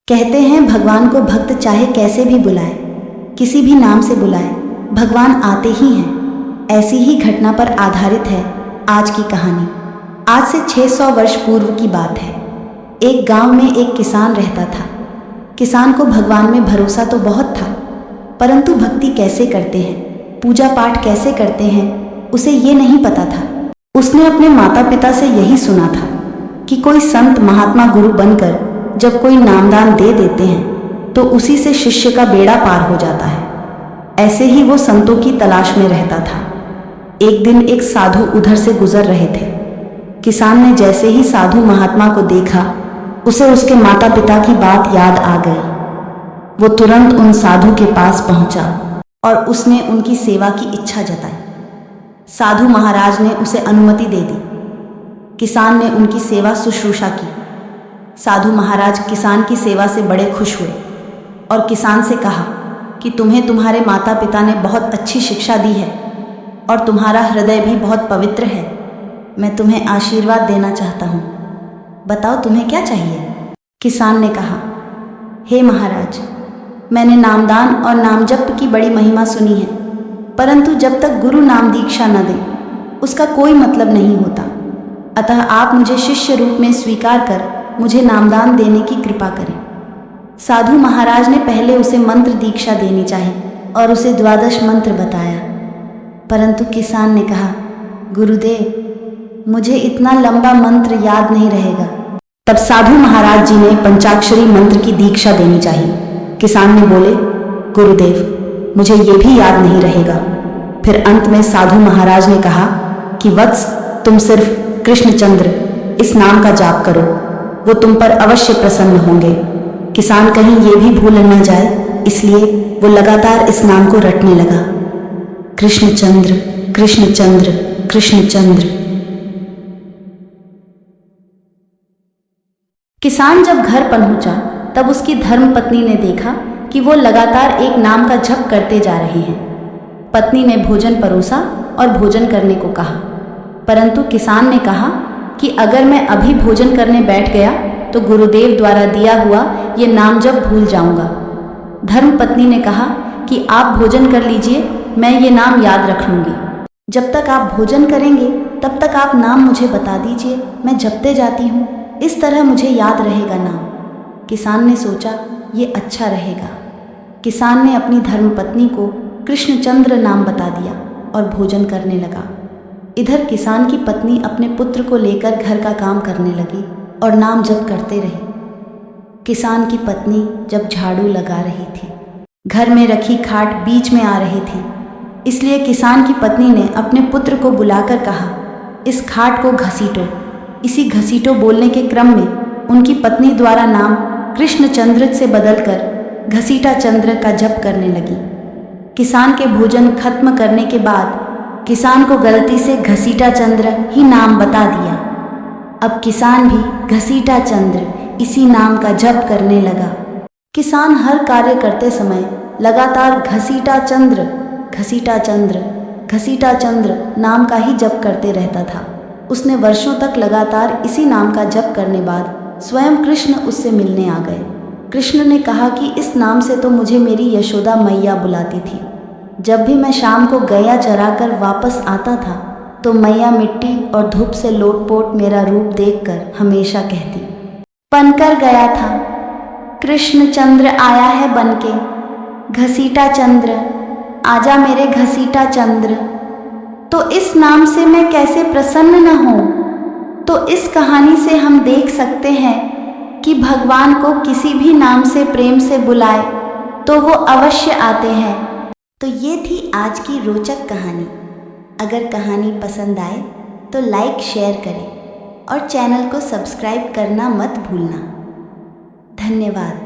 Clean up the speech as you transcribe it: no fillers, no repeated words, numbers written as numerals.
कहते हैं भगवान को भक्त चाहे कैसे भी बुलाए, किसी भी नाम से बुलाए, भगवान आते ही हैं। ऐसी ही घटना पर आधारित है आज की कहानी। आज से 600 वर्ष पूर्व की बात है। एक गांव में एक किसान रहता था। किसान को भगवान में भरोसा तो बहुत था, परंतु भक्ति कैसे करते हैं, पूजा पाठ कैसे करते हैं, उसे ये नहीं पता था। उसने अपने माता पिता से यही सुना था कि कोई संत महात्मा गुरु बनकर जब कोई नामदान दे देते हैं तो उसी से शिष्य का बेड़ा पार हो जाता है। ऐसे ही वो संतों की तलाश में रहता था। एक दिन एक साधु उधर से गुजर रहे थे। किसान ने जैसे ही साधु महात्मा को देखा, उसे उसके माता पिता की बात याद आ गई। वो तुरंत उन साधु के पास पहुंचा और उसने उनकी सेवा की इच्छा जताई। साधु महाराज ने उसे अनुमति दे दी। किसान ने उनकी सेवा शुश्रूषा की। साधु महाराज किसान की सेवा से बड़े खुश हुए और किसान से कहा कि तुम्हें तुम्हारे माता पिता ने बहुत अच्छी शिक्षा दी है और तुम्हारा हृदय भी बहुत पवित्र है। मैं तुम्हें आशीर्वाद देना चाहता हूँ, बताओ तुम्हें क्या चाहिए। किसान ने कहा, हे महाराज, मैंने नामदान और नाम जप की बड़ी महिमा सुनी है, परंतु जब तक गुरु नाम दीक्षा न दे उसका कोई मतलब नहीं होता। अतः आप मुझे शिष्य रूप में स्वीकार कर मुझे नामदान देने की कृपा करें। साधु महाराज ने पहले उसे मंत्र दीक्षा देनी चाहिए और उसे 12 मंत्र बताया, परंतु किसान ने कहा, गुरुदेव, मुझे इतना लंबा मंत्र याद नहीं रहेगा। तब साधु महाराज जी ने पंचाक्षरी मंत्र की दीक्षा देनी चाहिए। किसान ने बोले, गुरुदेव, मुझे ये भी याद नहीं रहेगा। फिर अंत में साधु महाराज ने कहा कि वत्स, तुम सिर्फ कृष्णचंद्र इस नाम का जाप करो, वो तुम पर अवश्य प्रसन्न होंगे। किसान कहीं ये भी भूल न जाए, इसलिए वो लगातार इस नाम को रटने लगा, कृष्णचंद्र कृष्णचंद्र कृष्णचंद्र। किसान जब घर पहुंचा तब उसकी धर्मपत्नी ने देखा कि वो लगातार एक नाम का जप करते जा रहे हैं। पत्नी ने भोजन परोसा और भोजन करने को कहा, परंतु किसान ने कहा कि अगर मैं अभी भोजन करने बैठ गया तो गुरुदेव द्वारा दिया हुआ ये नाम जप भूल जाऊंगा। धर्मपत्नी ने कहा कि आप भोजन कर लीजिए, मैं ये नाम याद रख लूंगी। जब तक आप भोजन करेंगे तब तक आप नाम मुझे बता दीजिए, मैं जपते जाती हूँ, इस तरह मुझे याद रहेगा नाम। किसान ने सोचा ये अच्छा रहेगा। किसान ने अपनी धर्मपत्नी को कृष्णचंद्र नाम बता दिया और भोजन करने लगा। इधर किसान की पत्नी अपने पुत्र को लेकर घर का काम करने लगी और नाम जप करते रही। किसान की पत्नी जब झाड़ू लगा रही थी, घर में रखी खाट बीच में आ रही थी, इसलिए किसान की पत्नी ने अपने पुत्र को बुलाकर कहा, इस खाट को घसीटो। इसी घसीटो बोलने के क्रम में उनकी पत्नी द्वारा नाम कृष्णचंद्र से बदलकर घसीटा चंद्र का जप करने लगी। किसान के भोजन खत्म करने के बाद किसान को गलती से घसीटा चंद्र ही नाम बता दिया। अब किसान भी घसीटा चंद्र इसी नाम का जप करने लगा। किसान हर कार्य करते समय लगातार घसीटा चंद्र घसीटा चंद्र घसीटा चंद्र नाम का ही जप करते रहता था। उसने वर्षों तक लगातार इसी नाम का जप करने बाद स्वयं कृष्ण उससे मिलने आ गए। कृष्ण ने कहा कि इस नाम से तो मुझे मेरी यशोदा मैया बुलाती थी। जब भी मैं शाम को गैया चराकर वापस आता था तो मैया मिट्टी और धूप से लोटपोट मेरा रूप देखकर हमेशा कहती, बनकर गया था, कृष्णचंद्र आया है बनके, घसीटा चंद्र, आजा मेरे घसीटा चंद्र। तो इस नाम से मैं कैसे प्रसन्न न हूँ। तो इस कहानी से हम देख सकते हैं कि भगवान को किसी भी नाम से प्रेम से बुलाए तो वो अवश्य आते हैं। तो ये थी आज की रोचक कहानी। अगर कहानी पसंद आए तो लाइक शेयर करें और चैनल को सब्सक्राइब करना मत भूलना। धन्यवाद।